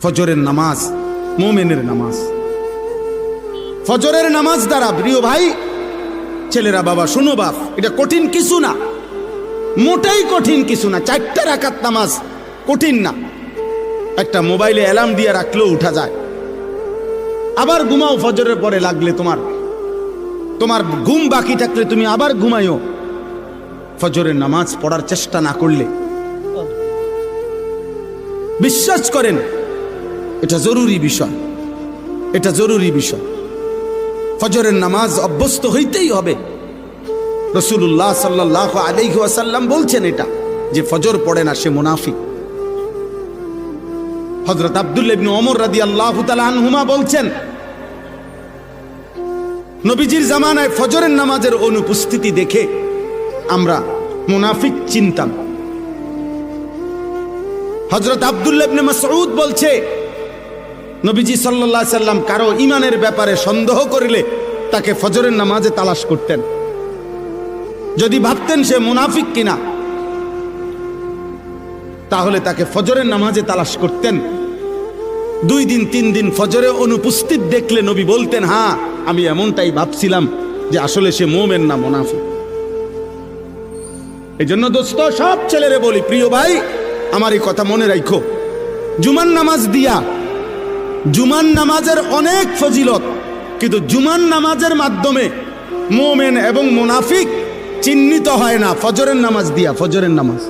ফজরের নামাজ মুমিনের নামাজ। ফজরের নামাজ দ্বারা প্রিয় ভাই ছেলেরা, বাবা শুনো বাপ, এটা কঠিন কিছু না, মোটেই কঠিন কিছু না। 4টা রাকাত নামাজ কঠিন না। একটা মোবাইলে অ্যালার্ম দিয়ে রাখলেও উঠা যায়। আবার ঘুমাও, ফজরের পরে লাগলে তোমার ঘুম বাকি থাকলে তুমি আবার ঘুমাইও। ফজরের নামাজ পড়ার চেষ্টা না করলে, বিশ্বাস করেন এটা জরুরি বিষয়, এটা জরুরি বিষয়। ফজরের নামাজ অভ্যস্ত হইতেই হবে। রাসূলুল্লাহ সাল্লাল্লাহু আলাইহি ওয়াসাল্লাম বলছেন এটা, যে ফজর পড়ে না সে মুনাফিক। হযরত আব্দুল্লাহ ইবনে ওমর রাদিয়াল্লাহু তাআলা আনহুমা বলছেন, নবীজির জামানায় ফজরের নামাজের অনুপস্থিতি দেখে আমরা মুনাফিক চিনতাম। হযরত আব্দুল্লাহ ইবনে মাসউদ বলছে, নবীজি সাল্লাল্লাহু আলাইহি সাল্লাম কারো ঈমানের ব্যাপারে সন্দেহ করিলে তাকে ফজরের নামাজে তালাশ করতেন। যদি ভাবতেন সে মুনাফিক কিনা, তাহলে তাকে ফজরের নামাজে তালাশ করতেন। 2 দিন 3 দিন ফজরে অনুপস্থিত দেখলে নবী বলতেন, হ্যাঁ আমি এমনটাই ভাবছিলাম যে আসলে সে মুমিন না মুনাফিক। এই জন্য দোস্ত, সব ছেলেরে বলি, প্রিয় ভাই আমার এই কথা মনে রাখো, জুমার নামাজ দিয়া, জুমার নামাজের অনেক ফজিলত, কিন্তু জুমার নামাজের মাধ্যমে মুমিন এবং মুনাফিক চিহ্নিত হয় না ফজরের নামাজ দিয়া। ফজরের নামাজ